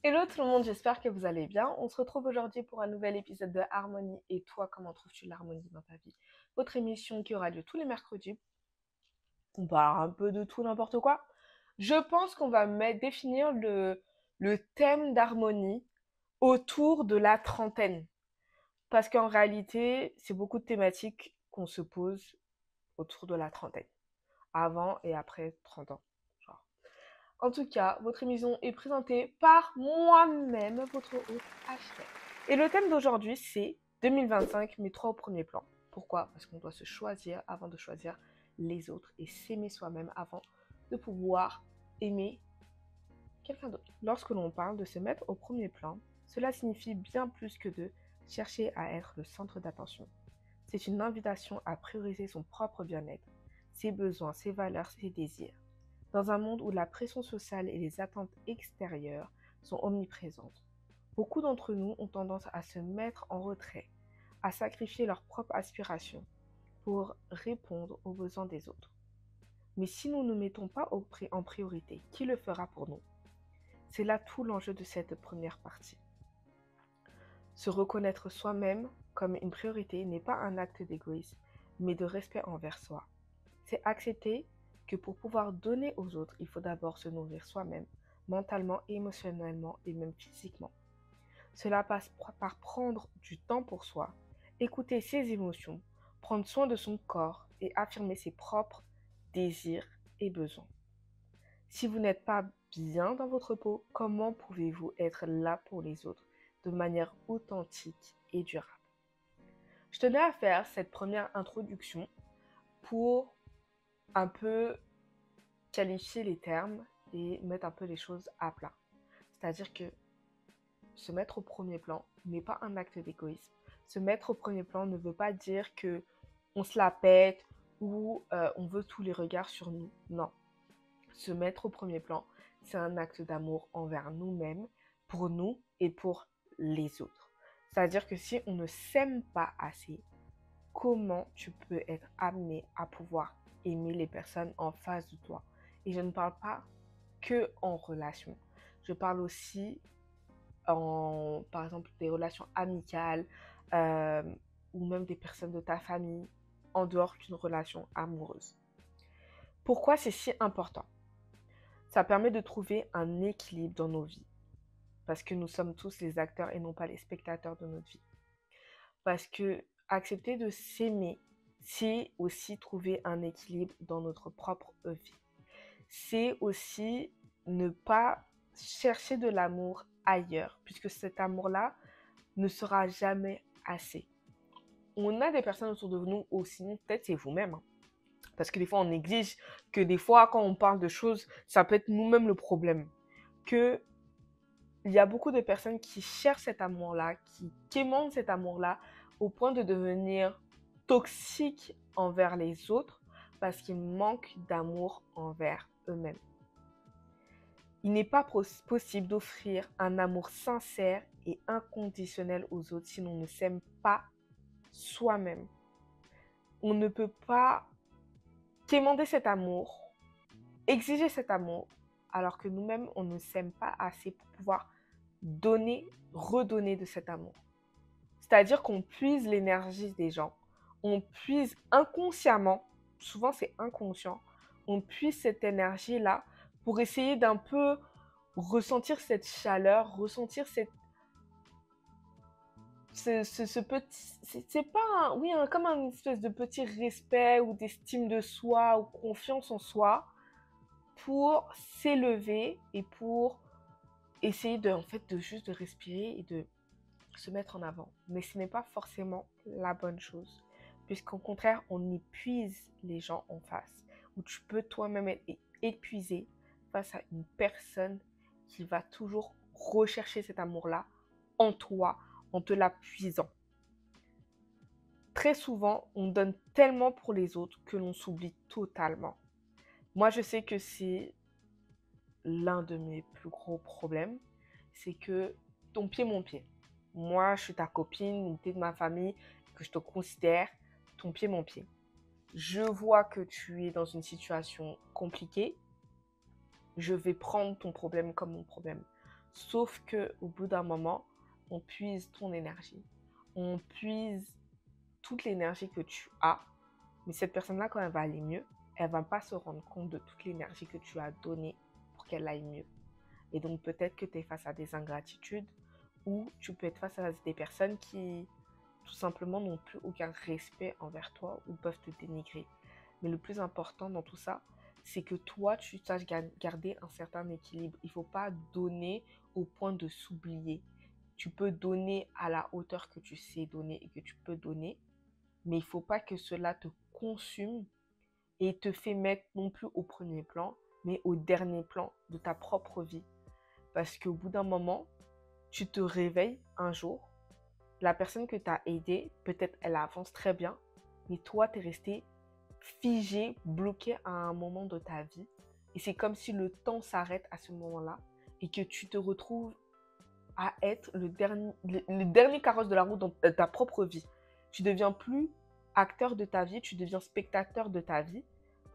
Hello tout le monde, j'espère que vous allez bien. On se retrouve aujourd'hui pour un nouvel épisode de Harmonie. Et toi, comment trouves-tu l'harmonie dans ta vie? Votre émission qui aura lieu tous les mercredis. On parle un peu de tout, n'importe quoi. Je pense qu'on va définir le thème d'harmonie autour de la trentaine. Parce qu'en réalité, c'est beaucoup de thématiques qu'on se pose autour de la trentaine. Avant et après 30 ans. Genre. En tout cas, votre émission est présentée par moi-même, votre hôte Ashley. Et le thème d'aujourd'hui, c'est 2025, mais trois au premier plan. Pourquoi? Parce qu'on doit se choisir avant de choisir les autres et s'aimer soi-même avant de pouvoir aimer quelqu'un d'autre. Lorsque l'on parle de se mettre au premier plan, cela signifie bien plus que de chercher à être le centre d'attention. C'est une invitation à prioriser son propre bien-être, ses besoins, ses valeurs, ses désirs. Dans un monde où la pression sociale et les attentes extérieures sont omniprésentes, beaucoup d'entre nous ont tendance à se mettre en retrait, à sacrifier leurs propres aspirations pour répondre aux besoins des autres. Mais si nous ne mettons pas en priorité, qui le fera pour nous? C'est là tout l'enjeu de cette première partie. Se reconnaître soi-même comme une priorité n'est pas un acte d'égoïsme, mais de respect envers soi. C'est accepter que pour pouvoir donner aux autres, il faut d'abord se nourrir soi-même, mentalement, émotionnellement et même physiquement. Cela passe par prendre du temps pour soi, écouter ses émotions, prendre soin de son corps et affirmer ses propres désirs et besoins. Si vous n'êtes pas bien dans votre peau, comment pouvez-vous être là pour les autres de manière authentique et durable? Je tenais à faire cette première introduction pour un peu qualifier les termes et mettre un peu les choses à plat. C'est-à-dire que se mettre au premier plan n'est pas un acte d'égoïsme. Se mettre au premier plan ne veut pas dire que on se la pète ou on veut tous les regards sur nous. Non. Se mettre au premier plan, c'est un acte d'amour envers nous-mêmes, pour nous et pour les autres. C'est-à-dire que si on ne s'aime pas assez, comment tu peux être amené à pouvoir aimer les personnes en face de toi? Et je ne parle pas que en relation. Je parle aussi par exemple, des relations amicales euh, ou même des personnes de ta famille en dehors d'une relation amoureuse. Pourquoi c'est si important? Ça permet de trouver un équilibre dans nos vies. Parce que nous sommes tous les acteurs et non pas les spectateurs de notre vie. Parce que accepter de s'aimer, c'est aussi trouver un équilibre dans notre propre vie. C'est aussi ne pas chercher de l'amour ailleurs, puisque cet amour-là ne sera jamais assez. On a des personnes autour de nous aussi, peut-être c'est vous-même, hein, parce que des fois on néglige que des fois quand on parle de choses, ça peut être nous-mêmes le problème. Que il y a beaucoup de personnes qui cherchent cet amour-là, qui quémandent cet amour-là au point de devenir toxiques envers les autres parce qu'ils manquent d'amour envers eux-mêmes. Il n'est pas possible d'offrir un amour sincère et inconditionnel aux autres si l'on ne s'aime pas soi-même. On ne peut pas quémander cet amour, exiger cet amour, alors que nous-mêmes, on ne s'aime pas assez pour pouvoir donner, redonner de cet amour. C'est-à-dire qu'on puise l'énergie des gens, on puise inconsciemment, souvent c'est inconscient, on puise cette énergie-là pour essayer d'un peu ressentir cette chaleur, ressentir ce petit, c'est pas oui, comme une espèce de petit respect ou d'estime de soi ou confiance en soi pour s'élever et pour essayer en fait, de juste de respirer et de se mettre en avant. Mais ce n'est pas forcément la bonne chose, puisqu'au contraire, on épuise les gens en face, où tu peux toi-même être épuisé face à une personne qui va toujours rechercher cet amour-là en toi, en te l'appuisant. Très souvent, on donne tellement pour les autres que l'on s'oublie totalement. Moi, je sais que c'est l'un de mes plus gros problèmes, c'est que ton pied, mon pied. Moi, je suis ta copine, tu es de ma famille, que je te considère ton pied, mon pied. Je vois que tu es dans une situation compliquée. Je vais prendre ton problème comme mon problème. Sauf que au bout d'un moment, on puise ton énergie. On puise toute l'énergie que tu as. Mais cette personne-là, quand elle va aller mieux, elle ne va pas se rendre compte de toute l'énergie que tu as donnée pour qu'elle aille mieux. Et donc peut-être que tu es face à des ingratitudes ou tu peux être face à des personnes qui tout simplement n'ont plus aucun respect envers toi ou peuvent te dénigrer. Mais le plus important dans tout ça, c'est que toi, tu saches garder un certain équilibre. Il ne faut pas donner au point de s'oublier. Tu peux donner à la hauteur que tu sais donner et que tu peux donner, mais il ne faut pas que cela te consume et te fait mettre non plus au premier plan, mais au dernier plan de ta propre vie. Parce qu'au bout d'un moment, tu te réveilles un jour, la personne que tu as aidée, peut-être elle avance très bien, mais toi, tu es resté figé, bloqué à un moment de ta vie. Et c'est comme si le temps s'arrête à ce moment-là et que tu te retrouves à être le dernier carrosse de la route dans ta propre vie. Tu deviens plus acteur de ta vie, tu deviens spectateur de ta vie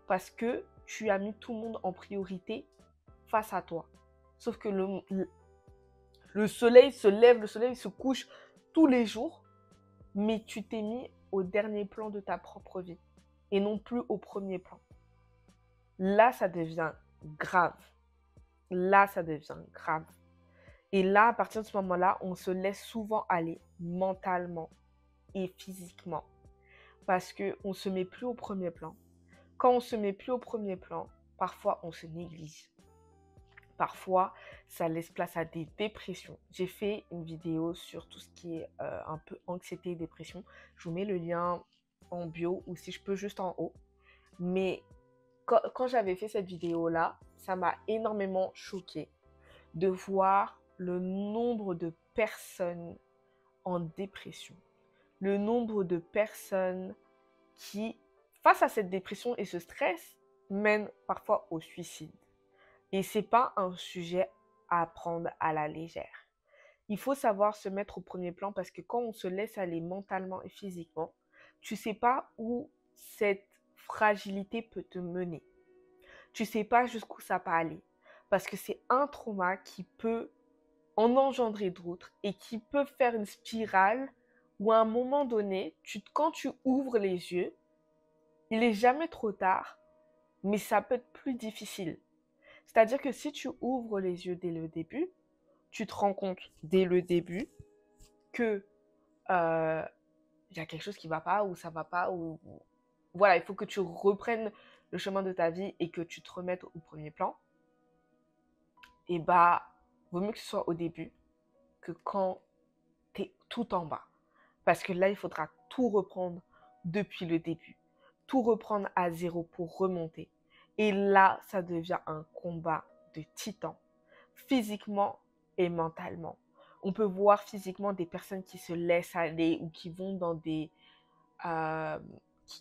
parce que tu as mis tout le monde en priorité face à toi. Sauf que le soleil se lève, le soleil se couche tous les jours, mais tu t'es mis au dernier plan de ta propre vie et non plus au premier plan. Là, ça devient grave. Là, ça devient grave. Et là, à partir de ce moment-là, on se laisse souvent aller mentalement et physiquement parce qu'on ne se met plus au premier plan. Quand on ne se met plus au premier plan, parfois on se néglige. Parfois, ça laisse place à des dépressions. J'ai fait une vidéo sur tout ce qui est un peu anxiété et dépression. Je vous mets le lien en bio ou si je peux juste en haut. Mais quand j'avais fait cette vidéo-là, ça m'a énormément choquée de voir le nombre de personnes en dépression. Le nombre de personnes qui, face à cette dépression et ce stress, mènent parfois au suicide. Et ce n'est pas un sujet à prendre à la légère. Il faut savoir se mettre au premier plan parce que quand on se laisse aller mentalement et physiquement, tu ne sais pas où cette fragilité peut te mener. Tu ne sais pas jusqu'où ça peut aller. Parce que c'est un trauma qui peut en engendrer d'autres et qui peut faire une spirale où à un moment donné, quand tu ouvres les yeux, il n'est jamais trop tard, mais ça peut être plus difficile. C'est-à-dire que si tu ouvres les yeux dès le début, tu te rends compte dès le début que y a quelque chose qui ne va pas ou ça ne va pas. Voilà, il faut que tu reprennes le chemin de ta vie et que tu te remettes au premier plan. Et vaut mieux que ce soit au début que quand tu es tout en bas. Parce que là, il faudra tout reprendre depuis le début. Tout reprendre à zéro pour remonter. Et là, ça devient un combat de titans, physiquement et mentalement. On peut voir physiquement des personnes qui se laissent aller ou qui vont dans des...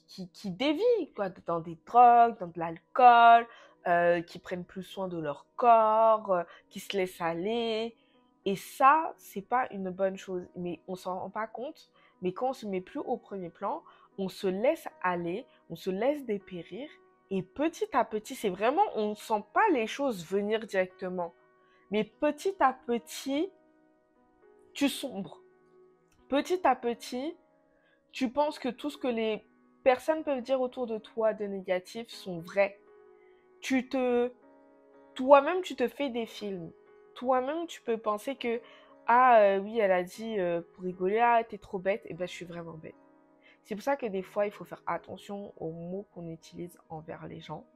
qui dévient, quoi, dans des drogues, dans de l'alcool, qui prennent plus soin de leur corps, qui se laissent aller. Et ça, c'est pas une bonne chose. Mais on s'en rend pas compte. Mais quand on se met plus au premier plan, on se laisse aller, on se laisse dépérir. Et petit à petit, c'est vraiment, on ne sent pas les choses venir directement. Mais petit à petit, tu sombres. Petit à petit, tu penses que tout ce que les personnes peuvent dire autour de toi de négatif sont vrais. Toi-même, tu te fais des films. Toi-même, tu peux penser que, oui, elle a dit pour rigoler, ah, t'es trop bête. Et ben, je suis vraiment bête. C'est pour ça que des fois, il faut faire attention aux mots qu'on utilise envers les gens.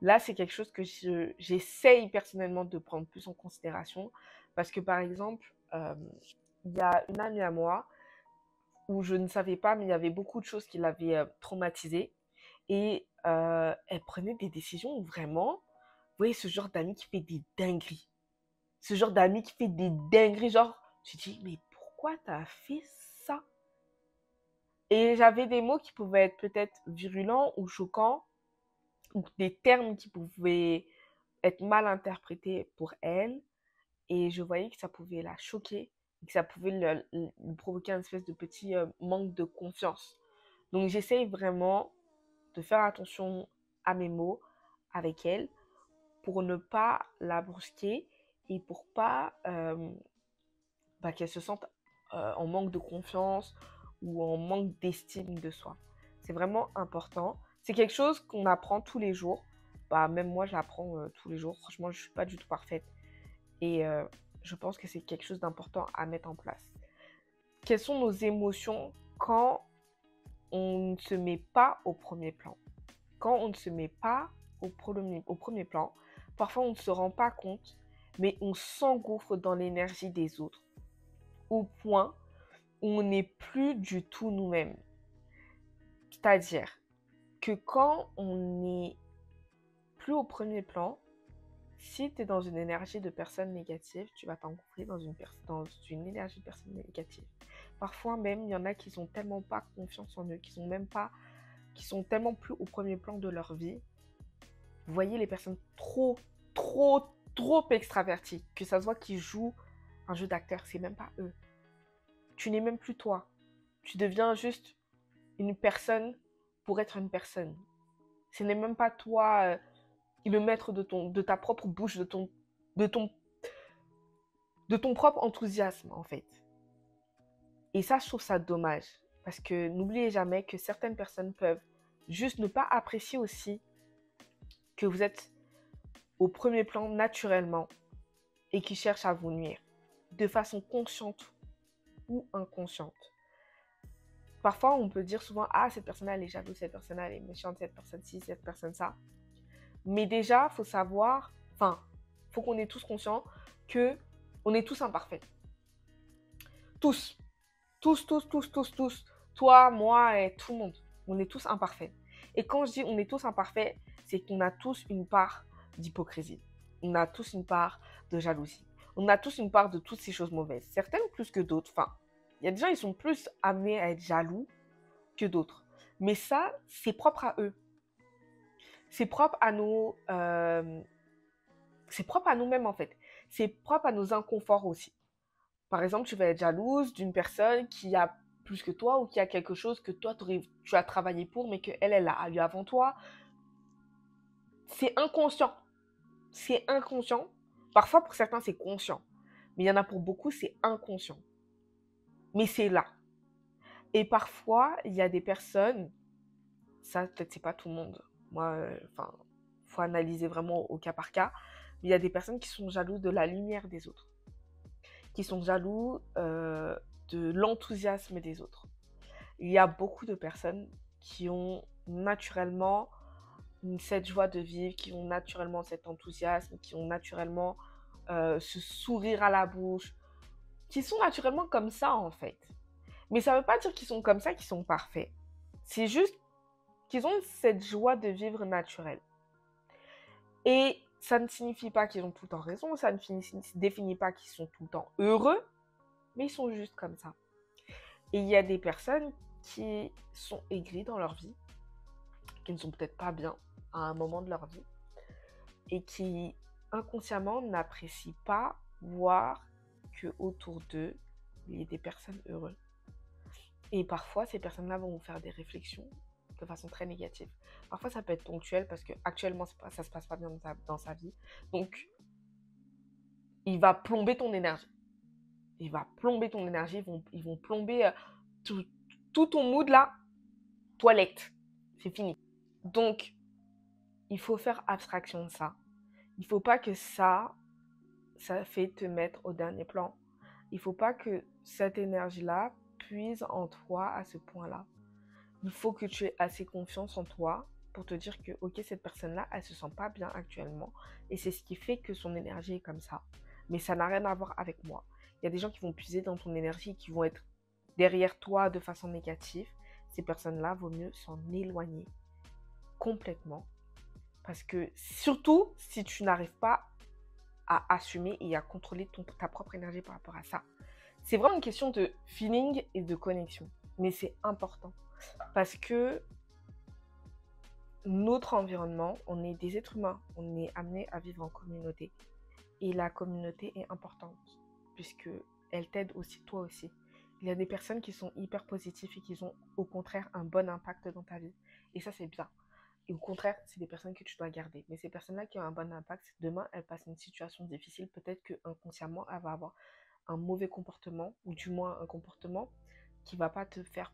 Là, c'est quelque chose que j'essaye personnellement de prendre plus en considération. Parce que, par exemple, il y a une amie à moi où je ne savais pas, mais il y avait beaucoup de choses qui l'avaient traumatisée. Et elle prenait des décisions où vraiment, vous voyez, ce genre d'ami qui fait des dingueries. Ce genre d'ami qui fait des dingueries, genre, tu te dis, mais pourquoi t'as fait ça? Et j'avais des mots qui pouvaient être peut-être virulents ou choquants, ou des termes qui pouvaient être mal interprétés pour elle. Et je voyais que ça pouvait la choquer, et que ça pouvait lui provoquer un espèce de petit manque de confiance. Donc j'essaye vraiment de faire attention à mes mots avec elle pour ne pas la brusquer et pour pas qu'elle se sente en manque de confiance ou en manque d'estime de soi. C'est vraiment important. C'est quelque chose qu'on apprend tous les jours. Même moi, j'apprends tous les jours. Franchement, je ne suis pas du tout parfaite. Et je pense que c'est quelque chose d'important à mettre en place. Quelles sont nos émotions quand on ne se met pas au premier plan? Quand on ne se met pas au premier plan, parfois on ne se rend pas compte, mais on s'engouffre dans l'énergie des autres, au point où on n'est plus du tout nous-mêmes. C'est-à-dire que quand on n'est plus au premier plan, si tu es dans une énergie de personnes négatives, tu vas t'engouffrer dans une énergie de personnes négatives. Parfois même, il y en a qui n'ont tellement pas confiance en eux, qui sont tellement plus au premier plan de leur vie. Vous voyez les personnes trop extraverties, que ça se voit qu'ils jouent un jeu d'acteur, c'est même pas eux. Tu n'es même plus toi. Tu deviens juste une personne pour être une personne. Ce n'est même pas toi le maître de ta propre bouche, de ton propre enthousiasme en fait. Et ça, je trouve ça dommage. Parce que n'oubliez jamais que certaines personnes peuvent juste ne pas apprécier aussi que vous êtes au premier plan naturellement et qui cherchent à vous nuire de façon consciente ou inconsciente. Parfois, on peut dire souvent « Ah, cette personne-là, elle est jalouse, cette personne-là, elle est méchante, cette personne-ci, cette personne-ça. » Mais déjà, il faut savoir, faut qu'on ait tous conscience qu'on est tous imparfaits. Tous. Tous. Toi, moi et tout le monde. On est tous imparfaits. Et quand je dis on est tous imparfaits, c'est qu'on a tous une part d'hypocrisie. On a tous une part de jalousie. On a tous une part de toutes ces choses mauvaises. Certaines plus que d'autres. Il y a des gens, ils sont plus amenés à être jaloux que d'autres. Mais ça, c'est propre à eux. C'est propre à c'est propre à nous-mêmes en fait. C'est propre à nos inconforts aussi. Par exemple, tu vas être jalouse d'une personne qui a plus que toi ou qui a quelque chose que toi, tu as travaillé pour, mais qu'elle, elle a eu avant toi. C'est inconscient. C'est inconscient. Parfois, pour certains, c'est conscient. Mais il y en a pour beaucoup, c'est inconscient. Mais c'est là. Et parfois, il y a des personnes, ça, peut-être, c'est pas tout le monde. Moi, faut analyser vraiment au cas par cas. Mais il y a des personnes qui sont jalouses de la lumière des autres. Qui sont jaloux de l'enthousiasme des autres. Il y a beaucoup de personnes qui ont naturellement cette joie de vivre, qui ont naturellement cet enthousiasme, qui ont naturellement ce sourire à la bouche, qui sont naturellement comme ça en fait. Mais ça ne veut pas dire qu'ils sont comme ça, qu'ils sont parfaits. C'est juste qu'ils ont cette joie de vivre naturelle. Et ça ne signifie pas qu'ils ont tout le temps raison, ça ne définit pas qu'ils sont tout le temps heureux, mais ils sont juste comme ça. Et il y a des personnes qui sont aigries dans leur vie, qui ne sont peut-être pas bien à un moment de leur vie, et qui inconsciemment n'apprécient pas voir que autour d'eux, il y a des personnes heureuses. Et parfois, ces personnes-là vont vous faire des réflexions de façon très négative. Parfois, ça peut être ponctuel parce qu'actuellement, ça se passe pas bien dans sa vie. Donc, il va plomber ton énergie. Ils vont plomber tout ton mood là. Toilette. C'est fini. Donc, il faut faire abstraction de ça. Il ne faut pas que ça fait te mettre au dernier plan. Il ne faut pas que cette énergie-là puise en toi à ce point-là. Il faut que tu aies assez confiance en toi pour te dire que, ok, cette personne-là, elle ne se sent pas bien actuellement. Et c'est ce qui fait que son énergie est comme ça. Mais ça n'a rien à voir avec moi. Il y a des gens qui vont puiser dans ton énergie, qui vont être derrière toi de façon négative. Ces personnes-là, vaut mieux s'en éloigner complètement. Parce que surtout, si tu n'arrives pas à assumer et à contrôler ta propre énergie par rapport à ça. C'est vraiment une question de feeling et de connexion. Mais c'est important. Parce que notre environnement, on est des êtres humains. On est amené à vivre en communauté. Et la communauté est importante. Puisque elle t'aide aussi, toi aussi. Il y a des personnes qui sont hyper positives et qui ont au contraire un bon impact dans ta vie. Et ça, c'est bien. Et au contraire, c'est des personnes que tu dois garder. Mais ces personnes-là qui ont un bon impact, demain, elles passent une situation difficile. Peut-être que inconsciemment, elle va avoir un mauvais comportement, ou du moins un comportement qui va pas te faire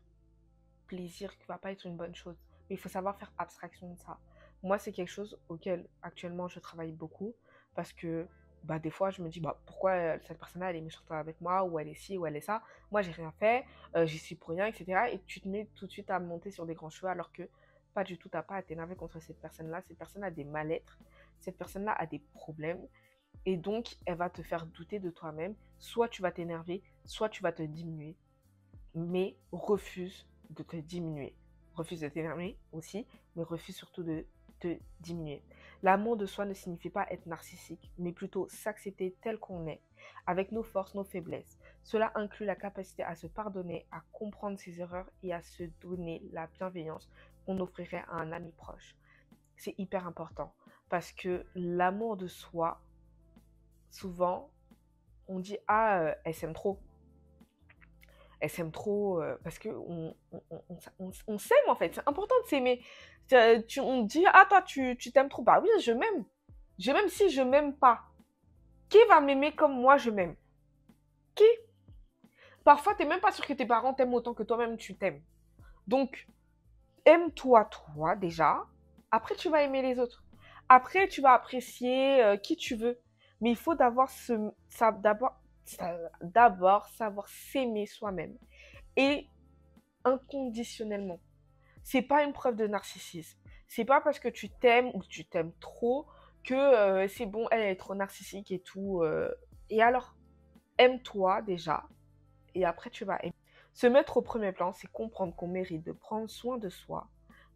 plaisir, qui va pas être une bonne chose. Mais il faut savoir faire abstraction de ça. Moi, c'est quelque chose auquel actuellement je travaille beaucoup parce que bah, des fois, je me dis bah, pourquoi cette personne-là elle est méchante avec moi, ou elle est ci, ou elle est ça. Moi, j'ai rien fait, j'y suis pour rien, etc. Et tu te mets tout de suite à monter sur des grands cheveux alors que pas du tout, t'as pas à t'énerver contre cette personne-là. Cette personne a des mal-être, cette personne-là a des problèmes. Et donc, elle va te faire douter de toi-même. Soit tu vas t'énerver, soit tu vas te diminuer. Mais refuse de te diminuer. Refuse de t'énerver aussi, mais refuse surtout de te diminuer. L'amour de soi ne signifie pas être narcissique, mais plutôt s'accepter tel qu'on est, avec nos forces, nos faiblesses. Cela inclut la capacité à se pardonner, à comprendre ses erreurs et à se donner la bienveillance qu'on offrirait à un ami proche. C'est hyper important parce que l'amour de soi, souvent, on dit ah, elle s'aime trop. Elle s'aime trop parce que on s'aime en fait. C'est important de s'aimer. On dit ah toi tu t'aimes trop. Bah oui, je m'aime. Je m'aime. Si je m'aime pas, qui va m'aimer comme moi je m'aime? Qui? Parfois t'es même pas sûr que tes parents t'aiment autant que toi-même tu t'aimes. Donc aime-toi toi déjà. Après tu vas aimer les autres. Après tu vas apprécier qui tu veux. Mais il faut d'abord savoir s'aimer soi-même et inconditionnellement. C'est pas une preuve de narcissisme. C'est pas parce que tu t'aimes ou que tu t'aimes trop que c'est bon, elle est trop narcissique et tout. Et alors, aime-toi déjà et après tu vas aimer. Se mettre au premier plan, c'est comprendre qu'on mérite de prendre soin de soi,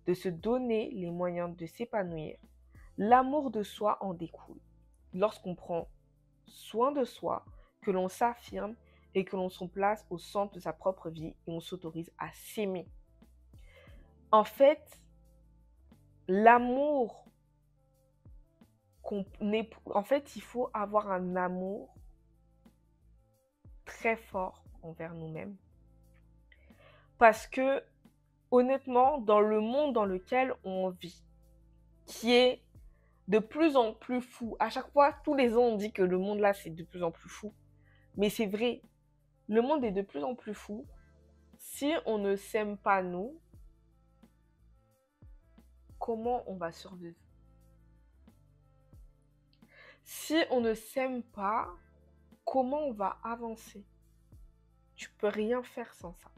de se donner les moyens de s'épanouir. L'amour de soi en découle. Lorsqu'on prend soin de soi, que l'on s'affirme et que l'on se place au centre de sa propre vie et on s'autorise à s'aimer. En fait, l'amour en fait, il faut avoir un amour très fort envers nous-mêmes. Parce que, honnêtement, dans le monde dans lequel on vit, qui est de plus en plus fou, à chaque fois, tous les ans, on dit que le monde là, c'est de plus en plus fou. Mais c'est vrai, le monde est de plus en plus fou. Si on ne s'aime pas nous, comment on va survivre? Si on ne s'aime pas, comment on va avancer? Tu peux rien faire sans ça.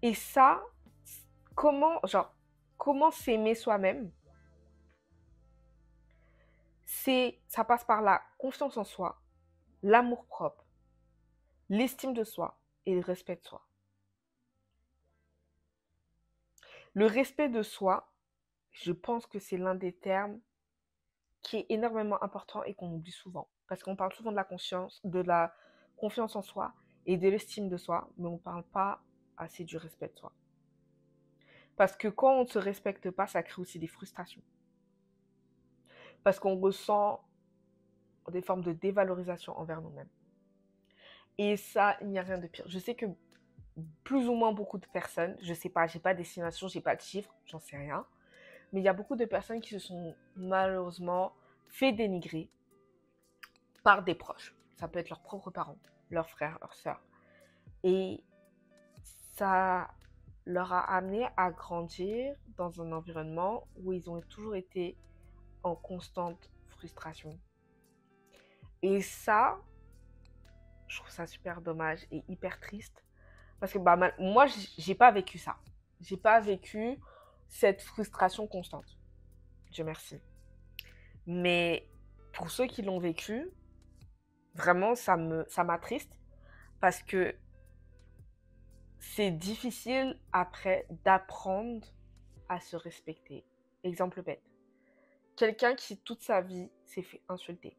Et ça, comment s'aimer soi-même? Ça passe par la confiance en soi, l'amour-propre, l'estime de soi et le respect de soi. Le respect de soi, je pense que c'est l'un des termes qui est énormément important et qu'on oublie souvent. Parce qu'on parle souvent de la confiance en soi et de l'estime de soi, mais on ne parle pas assez du respect de soi. Parce que quand on ne se respecte pas, ça crée aussi des frustrations. Parce qu'on ressent des formes de dévalorisation envers nous-mêmes. Et ça, il n'y a rien de pire. Je sais que plus ou moins beaucoup de personnes, je sais pas, j'ai pas d'estimation, j'ai pas de chiffres, j'en sais rien, mais il y a beaucoup de personnes qui se sont malheureusement fait dénigrer par des proches. Ça peut être leurs propres parents, leurs frères, leurs sœurs. Et ça leur a amené à grandir dans un environnement où ils ont toujours été en constante frustration. Et ça, je trouve ça super dommage et hyper triste. Parce que moi, j'ai pas vécu ça. J'ai pas vécu cette frustration constante. Dieu merci. Mais pour ceux qui l'ont vécu, vraiment, ça m'attriste parce que c'est difficile après d'apprendre à se respecter. Exemple bête. Quelqu'un qui toute sa vie s'est fait insulter.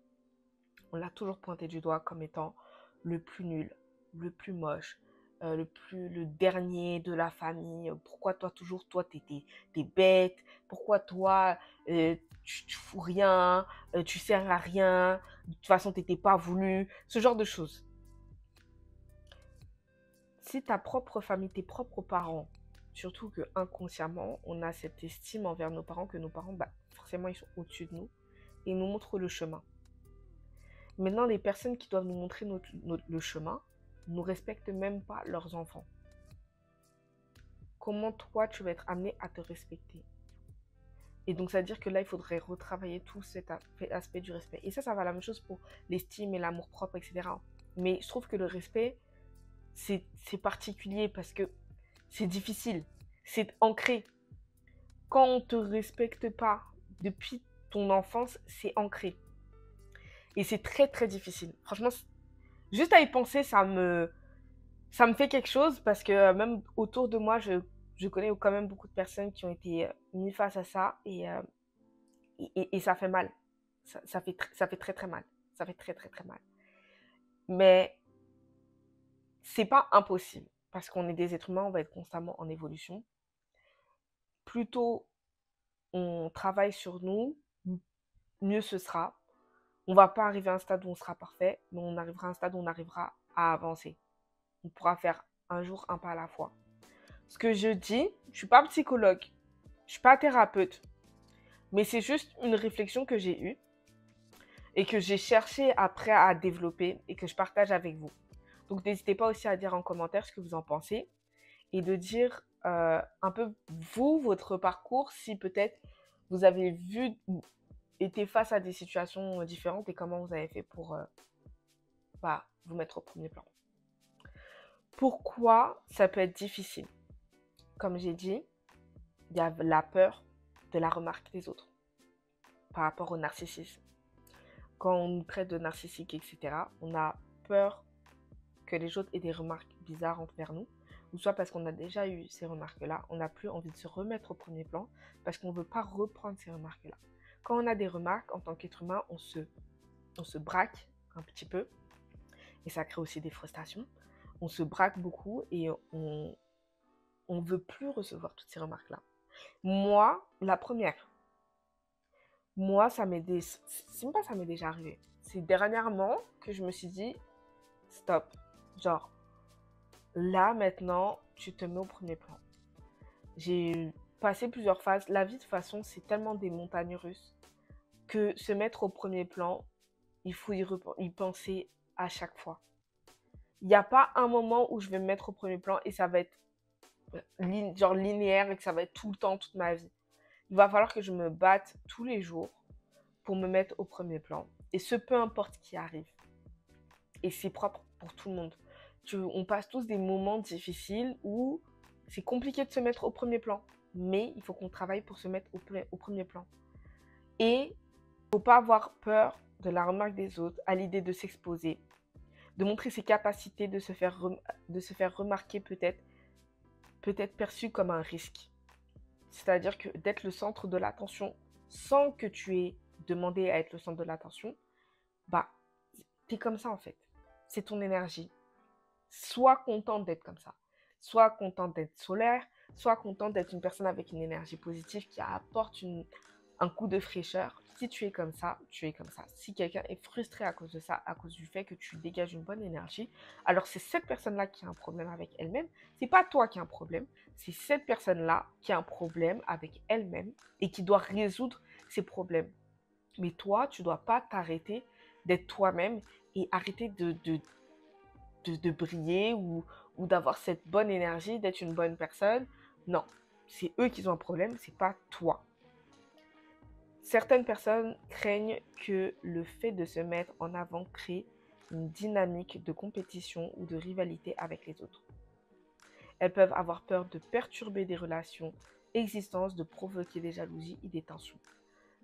On l'a toujours pointé du doigt comme étant le plus nul, le plus moche, le dernier de la famille. Pourquoi toi toujours, toi t'es bête? Pourquoi toi tu fous rien? Tu sers à rien? De toute façon t'étais pas voulu? Ce genre de choses. Si ta propre famille, tes propres parents, Surtout que inconsciemment, on a cette estime envers nos parents que nos parents, bah, forcément, ils sont au-dessus de nous et nous montrent le chemin. Maintenant, les personnes qui doivent nous montrer le chemin ne respectent même pas leurs enfants. Comment toi, tu vas être amené à te respecter? Et donc, ça veut dire que là, il faudrait retravailler tout cet aspect du respect. Et ça va la même chose pour l'estime et l'amour-propre, etc. Mais je trouve que le respect, c'est particulier parce que c'est difficile. C'est ancré. Quand on ne te respecte pas depuis ton enfance, c'est ancré. Et c'est très, très difficile. Franchement, juste à y penser, ça me fait quelque chose parce que même autour de moi, je connais quand même beaucoup de personnes qui ont été mises face à ça et ça fait mal. Ça fait très, très mal. Ça fait très, très, très mal. Mais c'est pas impossible parce qu'on est des êtres humains, on va être constamment en évolution. Plutôt on travaille sur nous, mieux ce sera. On va pas arriver à un stade où on sera parfait, mais on arrivera à un stade où on arrivera à avancer. On pourra faire un jour un pas à la fois. Ce que je dis, je suis pas psychologue, je suis pas thérapeute, mais c'est juste une réflexion que j'ai eue et que j'ai cherché après à développer et que je partage avec vous. Donc n'hésitez pas aussi à dire en commentaire ce que vous en pensez et de dire un peu vous, votre parcours, si peut-être vous avez été face à des situations différentes et comment vous avez fait pour vous mettre au premier plan. Pourquoi ça peut être difficile? Comme j'ai dit, il y a la peur de la remarque des autres par rapport au narcissisme. Quand on nous traite de narcissique, etc., on a peur que les autres aient des remarques bizarres envers nous, ou soit parce qu'on a déjà eu ces remarques-là, on n'a plus envie de se remettre au premier plan parce qu'on ne veut pas reprendre ces remarques-là. Quand on a des remarques, en tant qu'être humain, on se braque un petit peu et ça crée aussi des frustrations. On se braque beaucoup et on ne veut plus recevoir toutes ces remarques-là. Moi, la première, ça m'est déjà arrivé. C'est dernièrement que je me suis dit, stop. Genre, là, maintenant, tu te mets au premier plan. J'ai passé plusieurs phases. La vie, de toute façon, c'est tellement des montagnes russes que se mettre au premier plan, il faut y penser à chaque fois. Il n'y a pas un moment où je vais me mettre au premier plan et ça va être genre linéaire et que ça va être tout le temps, toute ma vie. Il va falloir que je me batte tous les jours pour me mettre au premier plan. Et ce, peu importe ce qui arrive. Et c'est propre pour tout le monde. On passe tous des moments difficiles où c'est compliqué de se mettre au premier plan. Mais il faut qu'on travaille pour se mettre au premier plan. Et il ne faut pas avoir peur de la remarque des autres, à l'idée de s'exposer, de montrer ses capacités, de se faire remarquer peut-être perçu comme un risque. C'est-à-dire que d'être le centre de l'attention sans que tu aies demandé à être le centre de l'attention, t'es comme ça en fait. C'est ton énergie. Sois contente d'être comme ça. Sois contente d'être solaire. Sois contente d'être une personne avec une énergie positive qui apporte un coup de fraîcheur. Si tu es comme ça, tu es comme ça. Si quelqu'un est frustré à cause de ça, à cause du fait que tu dégages une bonne énergie, alors c'est cette personne-là qui a un problème avec elle-même. C'est pas toi qui as un problème, c'est cette personne-là qui a un problème avec elle-même et qui doit résoudre ses problèmes. Mais toi, tu dois pas t'arrêter d'être toi-même et arrêter de briller ou d'avoir cette bonne énergie, d'être une bonne personne. Non, c'est eux qui ont un problème, c'est pas toi. Certaines personnes craignent que le fait de se mettre en avant crée une dynamique de compétition ou de rivalité avec les autres. Elles peuvent avoir peur de perturber des relations existantes, de provoquer des jalousies et des tensions.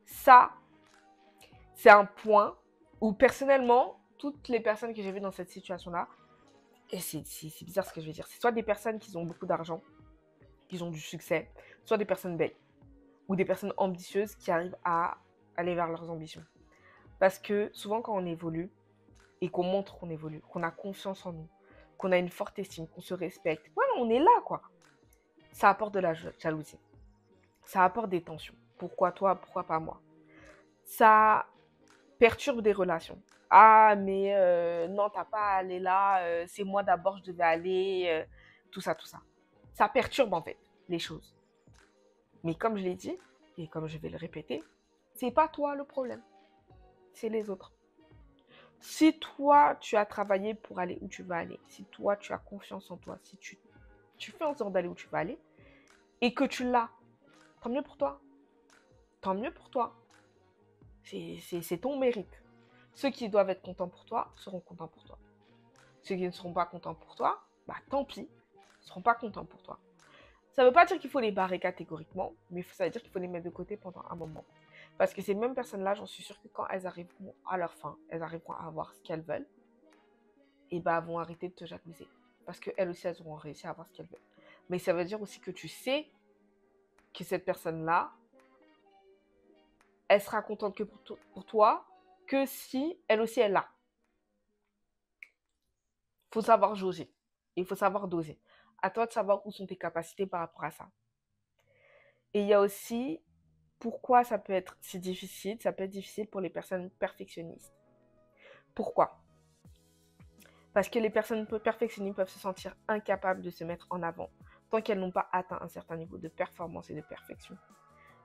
Ça, c'est un point où personnellement, toutes les personnes que j'ai vues dans cette situation-là, et c'est bizarre ce que je vais dire, c'est soit des personnes qui ont beaucoup d'argent, qui ont du succès, soit des personnes belles ou des personnes ambitieuses qui arrivent à aller vers leurs ambitions. Parce que souvent quand on évolue et qu'on montre qu'on évolue, qu'on a confiance en nous, qu'on a une forte estime, qu'on se respecte, voilà, on est là quoi. Ça apporte de la jalousie. Ça apporte des tensions. Pourquoi toi, pourquoi pas moi? Ça perturbe des relations. Ah mais non, t'as pas à aller là, c'est moi d'abord je devais aller, tout ça. Ça perturbe en fait. les choses. Mais comme je l'ai dit, et comme je vais le répéter, c'est pas toi le problème, c'est les autres. Si toi, tu as travaillé pour aller où tu vas aller, si toi, tu as confiance en toi, si tu fais en sorte d'aller où tu vas aller, et que tu l'as, tant mieux pour toi. Tant mieux pour toi. C'est ton mérite. Ceux qui doivent être contents pour toi seront contents pour toi. Ceux qui ne seront pas contents pour toi, bah tant pis, ils ne seront pas contents pour toi. Ça ne veut pas dire qu'il faut les barrer catégoriquement, mais ça veut dire qu'il faut les mettre de côté pendant un moment. Parce que ces mêmes personnes-là, j'en suis sûre que quand elles arriveront à leur fin, elles arriveront à avoir ce qu'elles veulent, et bah elles vont arrêter de te jalouser. Parce qu'elles aussi, elles auront réussi à avoir ce qu'elles veulent. Mais ça veut dire aussi que tu sais que cette personne-là, elle sera contente que pour toi, que si elle aussi elle l'a. Il faut savoir jauger. Il faut savoir doser. À toi de savoir où sont tes capacités par rapport à ça. Et il y a aussi pourquoi ça peut être si difficile. Ça peut être difficile pour les personnes perfectionnistes. Pourquoi? Parce que les personnes perfectionnistes peuvent se sentir incapables de se mettre en avant tant qu'elles n'ont pas atteint un certain niveau de performance et de perfection.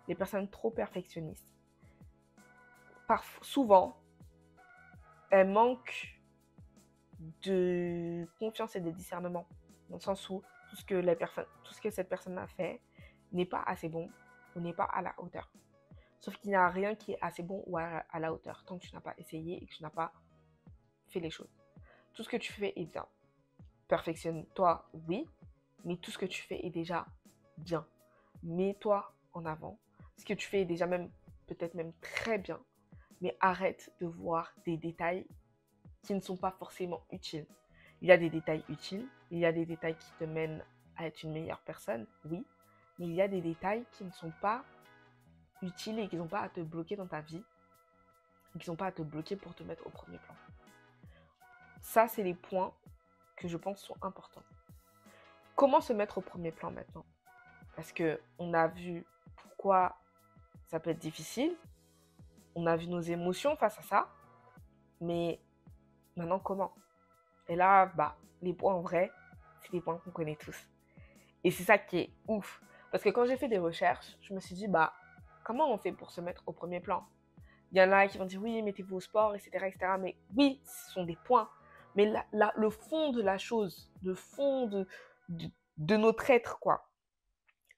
Les personnes trop perfectionnistes, souvent, elles manquent de confiance et de discernement. Dans le sens où tout ce que cette personne a fait n'est pas assez bon ou n'est pas à la hauteur. Sauf qu'il n'y a rien qui est assez bon ou à la hauteur tant que tu n'as pas essayé et que tu n'as pas fait les choses. Tout ce que tu fais est bien. Perfectionne-toi, oui, mais tout ce que tu fais est déjà bien. Mets-toi en avant. Ce que tu fais est déjà peut-être même très bien, mais arrête de voir des détails qui ne sont pas forcément utiles. Il y a des détails utiles, il y a des détails qui te mènent à être une meilleure personne, oui, mais il y a des détails qui ne sont pas utiles et qui n'ont pas à te bloquer dans ta vie, et qui n'ont pas à te bloquer pour te mettre au premier plan. Ça, c'est les points que je pense sont importants. Comment se mettre au premier plan maintenant? Parce qu'on a vu pourquoi ça peut être difficile, on a vu nos émotions face à ça, mais maintenant comment? Et là, les points vrais, c'est des points qu'on connaît tous. Et c'est ça qui est ouf. Parce que quand j'ai fait des recherches, je me suis dit, comment on fait pour se mettre au premier plan? Il y en a qui vont dire, oui, mettez-vous au sport, etc., etc. Mais oui, ce sont des points. Mais le fond de la chose, le fond de notre être, quoi.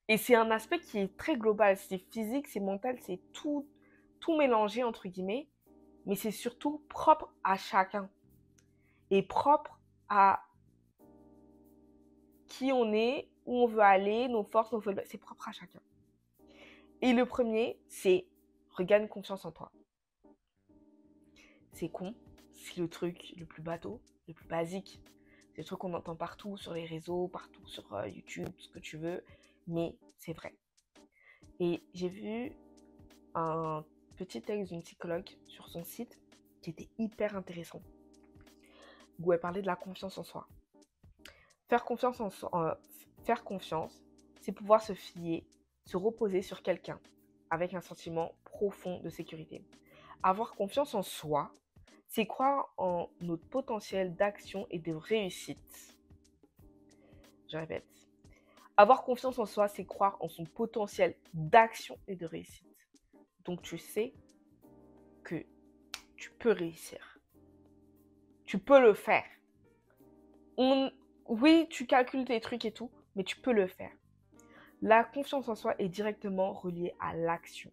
Et c'est un aspect qui est très global. C'est physique, c'est mental, c'est tout mélangé, entre guillemets. Mais c'est surtout propre à chacun. Et propre à qui on est, où on veut aller, nos forces, nos faiblesses. C'est propre à chacun. Et le premier, c'est regagne confiance en toi. C'est con, c'est le truc le plus bateau, le plus basique. C'est le truc qu'on entend partout sur les réseaux, partout sur YouTube, ce que tu veux. Mais c'est vrai. Et j'ai vu un petit texte d'une psychologue sur son site qui était hyper intéressant, où elle parlait de la confiance en soi. Faire confiance, c'est pouvoir se fier, se reposer sur quelqu'un avec un sentiment profond de sécurité. Avoir confiance en soi, c'est croire en notre potentiel d'action et de réussite. Je répète. Avoir confiance en soi, c'est croire en son potentiel d'action et de réussite. Donc tu sais que tu peux réussir. Tu peux le faire. Oui, tu calcules tes trucs et tout, mais tu peux le faire. La confiance en soi est directement reliée à l'action.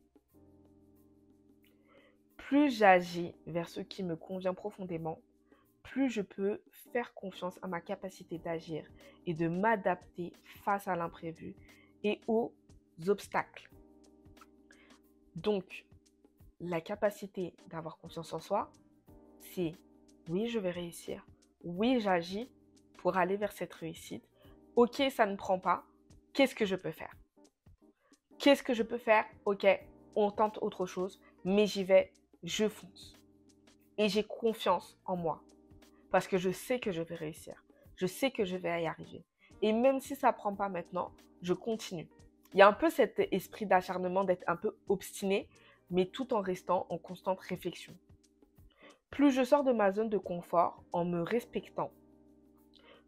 Plus j'agis vers ce qui me convient profondément, plus je peux faire confiance à ma capacité d'agir et de m'adapter face à l'imprévu et aux obstacles. Donc, la capacité d'avoir confiance en soi, c'est oui, je vais réussir. Oui, j'agis pour aller vers cette réussite. Ok, ça ne prend pas. Qu'est-ce que je peux faire? Qu'est-ce que je peux faire? Ok, on tente autre chose, mais j'y vais, je fonce. Et j'ai confiance en moi. Parce que je sais que je vais réussir. Je sais que je vais y arriver. Et même si ça ne prend pas maintenant, je continue. Il y a un peu cet esprit d'acharnement d'être un peu obstiné, mais tout en restant en constante réflexion. Plus je sors de ma zone de confort en me respectant,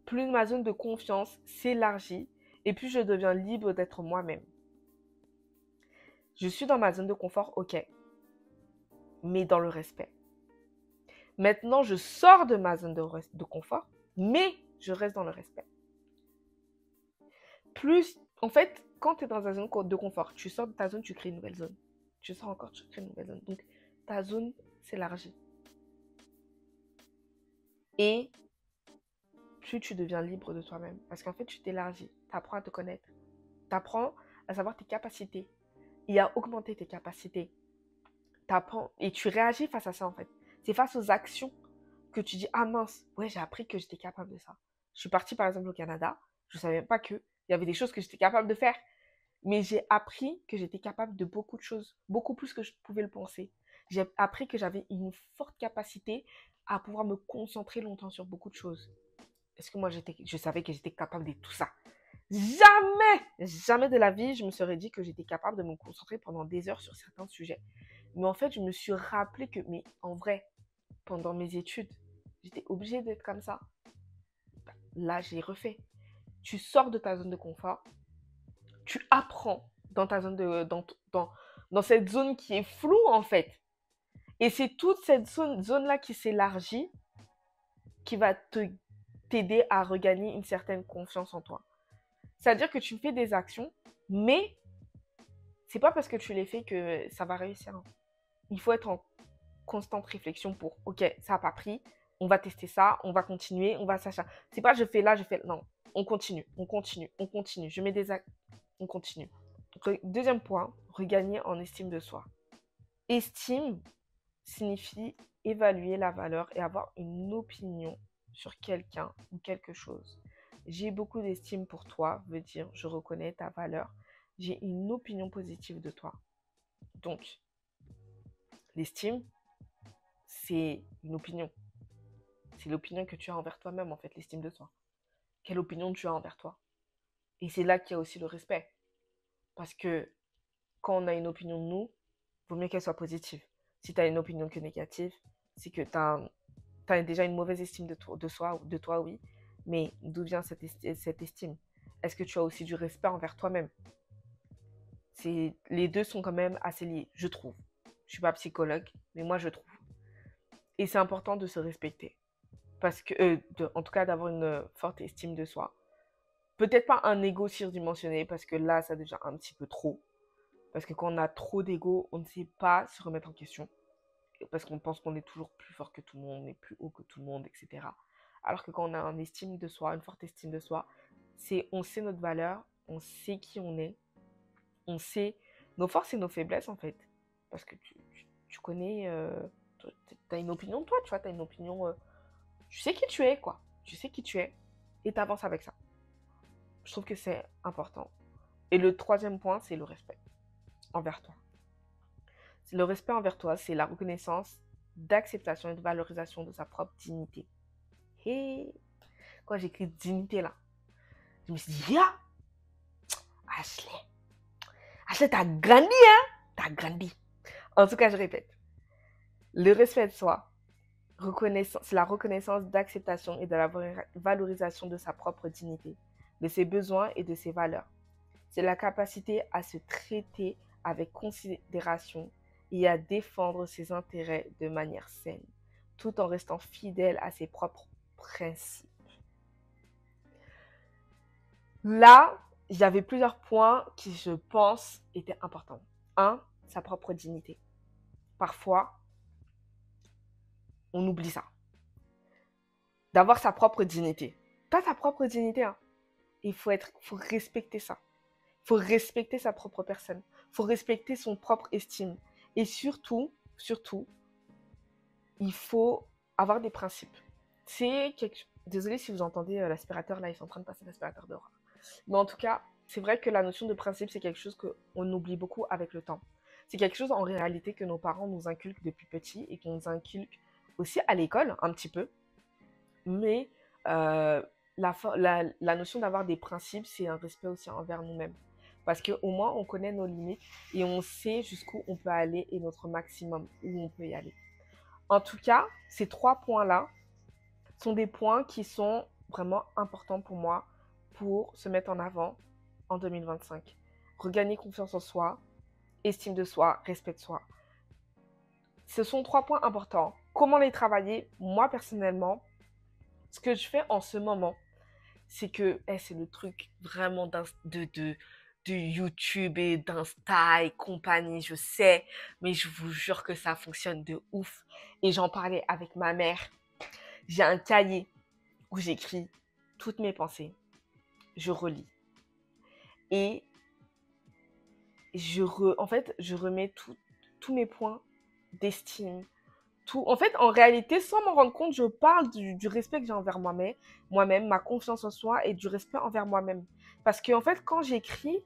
plus ma zone de confiance s'élargit Et plus je deviens libre d'être moi-même. Je suis dans ma zone de confort, ok, mais dans le respect. Maintenant, je sors de ma zone de confort, mais je reste dans le respect. Plus, en fait, quand tu es dans ta zone de confort, tu sors de ta zone, tu crées une nouvelle zone. Tu sors encore, tu crées une nouvelle zone. Donc, ta zone s'élargit. Et plus tu deviens libre de toi-même. Parce qu'en fait, tu t'élargis. Tu apprends à te connaître. Tu apprends à savoir tes capacités et à augmenter tes capacités. Tu apprends et tu réagis face à ça, en fait. C'est face aux actions que tu dis, ah mince, ouais, j'ai appris que j'étais capable de ça. Je suis partie, par exemple, au Canada. Je ne savais même pas qu'il y avait des choses que j'étais capable de faire. Mais j'ai appris que j'étais capable de beaucoup de choses, beaucoup plus que je pouvais le penser. J'ai appris que j'avais une forte capacité à pouvoir me concentrer longtemps sur beaucoup de choses. Est-ce que moi, je savais que j'étais capable de tout ça? Jamais de la vie, je me serais dit que j'étais capable de me concentrer pendant des heures sur certains sujets. Mais en fait, je me suis rappelé que, mais en vrai, pendant mes études, j'étais obligée d'être comme ça. Là, j'ai refait. Tu sors de ta zone de confort, tu apprends dans ta zone dans cette zone qui est floue, en fait. Et c'est toute cette zone-là qui s'élargit qui va t'aider à regagner une certaine confiance en toi. C'est-à-dire que tu fais des actions, mais c'est pas parce que tu les fais que ça va réussir. Il faut être en constante réflexion pour, ok, ça n'a pas pris, on va tester ça, on va continuer, on va s'acheter. C'est pas je fais là, je fais... Non, on continue. Je mets des actes, on continue. Deuxième point, regagner en estime de soi. Estime signifie évaluer la valeur et avoir une opinion sur quelqu'un ou quelque chose. J'ai beaucoup d'estime pour toi, veut dire je reconnais ta valeur. J'ai une opinion positive de toi. Donc, l'estime, c'est une opinion. C'est l'opinion que tu as envers toi-même, en fait, l'estime de soi. Quelle opinion tu as envers toi? Et c'est là qu'il y a aussi le respect. Parce que quand on a une opinion de nous, il vaut mieux qu'elle soit positive. Si tu as une opinion que négative, c'est que tu as déjà une mauvaise estime de toi, oui. Mais d'où vient cette estime? Est-ce que tu as aussi du respect envers toi-même? Les deux sont quand même assez liés, je trouve. Je suis pas psychologue, mais moi je trouve. Et c'est important de se respecter. Parce que, en tout cas, d'avoir une forte estime de soi. Peut-être pas un ego surdimensionné, parce que là, ça devient un petit peu trop. Parce que quand on a trop d'ego, on ne sait pas se remettre en question. Parce qu'on pense qu'on est toujours plus fort que tout le monde, on est plus haut que tout le monde, etc. Alors que quand on a une estime de soi, une forte estime de soi, c'est on sait notre valeur, on sait qui on est, on sait nos forces et nos faiblesses en fait. Parce que tu connais, tu as une opinion de toi, tu vois, tu as une opinion, tu sais qui tu es quoi. Tu sais qui tu es et tu avances avec ça. Je trouve que c'est important. Et le troisième point, c'est le respect envers toi. Le respect envers toi, c'est la reconnaissance d'acceptation et de valorisation de sa propre dignité. Et quand j'ai écrit dignité là, je me suis dit, ya, Ashley, t'as grandi, hein? T'as grandi. En tout cas, je répète, le respect de soi, c'est la reconnaissance d'acceptation et de la valorisation de sa propre dignité, de ses besoins et de ses valeurs. C'est la capacité à se traiter avec considération et à défendre ses intérêts de manière saine, tout en restant fidèle à ses propres principes. Là, j'avais plusieurs points qui, je pense, étaient importants. Un, sa propre dignité. Parfois, on oublie ça. D'avoir sa propre dignité. Pas sa propre dignité, hein. Il faut respecter ça. Il faut respecter sa propre personne. Il faut respecter son propre estime. Et surtout, il faut avoir des principes. Désolée si vous entendez l'aspirateur, là, ils sont en train de passer l'aspirateur dehors. Mais en tout cas, c'est vrai que la notion de principe, c'est quelque chose qu'on oublie beaucoup avec le temps. C'est quelque chose en réalité que nos parents nous inculquent depuis petits et qu'on nous inculque aussi à l'école, un petit peu. Mais la notion d'avoir des principes, c'est un respect aussi envers nous-mêmes. Parce qu'au moins, on connaît nos limites et on sait jusqu'où on peut aller et notre maximum, où on peut y aller. En tout cas, ces 3 points-là sont des points qui sont vraiment importants pour moi pour se mettre en avant en 2025. Regagner confiance en soi, estime de soi, respect de soi. Ce sont 3 points importants. Comment les travailler? Moi, personnellement, ce que je fais en ce moment, c'est que c'est le truc vraiment de YouTube et d'Insta et compagnie, je sais, mais je vous jure que ça fonctionne de ouf. Et j'en parlais avec ma mère. J'ai un cahier où j'écris toutes mes pensées. Je relis. Et je remets tous mes points d'estime. Tout. En fait, en réalité, sans m'en rendre compte, je parle du respect que j'ai envers moi-même, ma confiance en soi et du respect envers moi-même. Parce que, en fait, quand j'écris,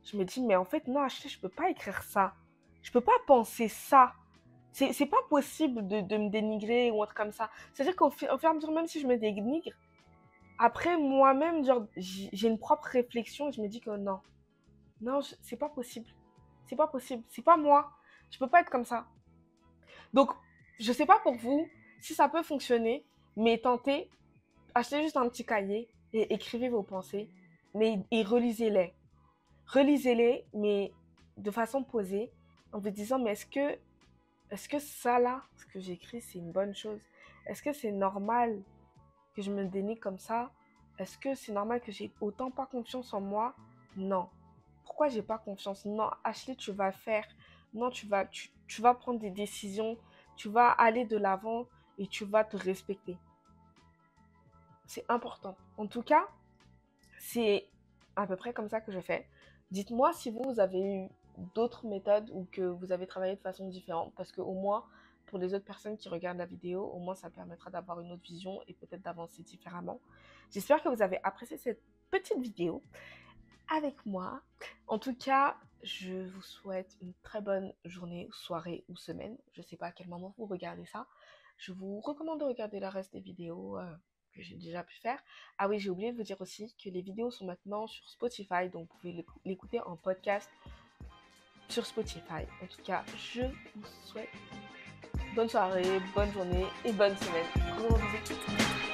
je me dis, mais en fait, non, Ashley, je peux pas écrire ça. Je peux pas penser ça. C'est pas possible de me dénigrer ou autre comme ça. C'est-à-dire qu'au fur et à mesure, même si je me dénigre, après, moi-même, genre, j'ai une propre réflexion et je me dis que non. Non, c'est pas possible. C'est pas possible. C'est pas moi. Je peux pas être comme ça. Donc, je sais pas pour vous si ça peut fonctionner, mais tentez, achetez juste un petit cahier et écrivez vos pensées, et relisez-les. Relisez-les, mais de façon posée, en vous disant, mais est-ce que ça là, ce que j'écris, c'est une bonne chose? Est-ce que c'est normal que je me dénigre comme ça? Est-ce que c'est normal que j'ai autant pas confiance en moi? Non. Pourquoi j'ai pas confiance? Non, Ashley, tu vas faire. Non, tu vas prendre des décisions. Tu vas aller de l'avant et tu vas te respecter. C'est important. En tout cas, c'est à peu près comme ça que je fais. Dites-moi si vous avez eu d'autres méthodes ou que vous avez travaillé de façon différente, parce qu'au moins, pour les autres personnes qui regardent la vidéo, au moins ça permettra d'avoir une autre vision et peut-être d'avancer différemment. J'espère que vous avez apprécié cette petite vidéo avec moi. En tout cas, je vous souhaite une très bonne journée, soirée ou semaine. Je ne sais pas à quel moment vous regardez ça. Je vous recommande de regarder le reste des vidéos que j'ai déjà pu faire. Ah oui, j'ai oublié de vous dire aussi que les vidéos sont maintenant sur Spotify, donc vous pouvez l'écouter en podcast sur Spotify. En tout cas, je vous souhaite bonne soirée, bonne journée et bonne semaine. Gros bisous.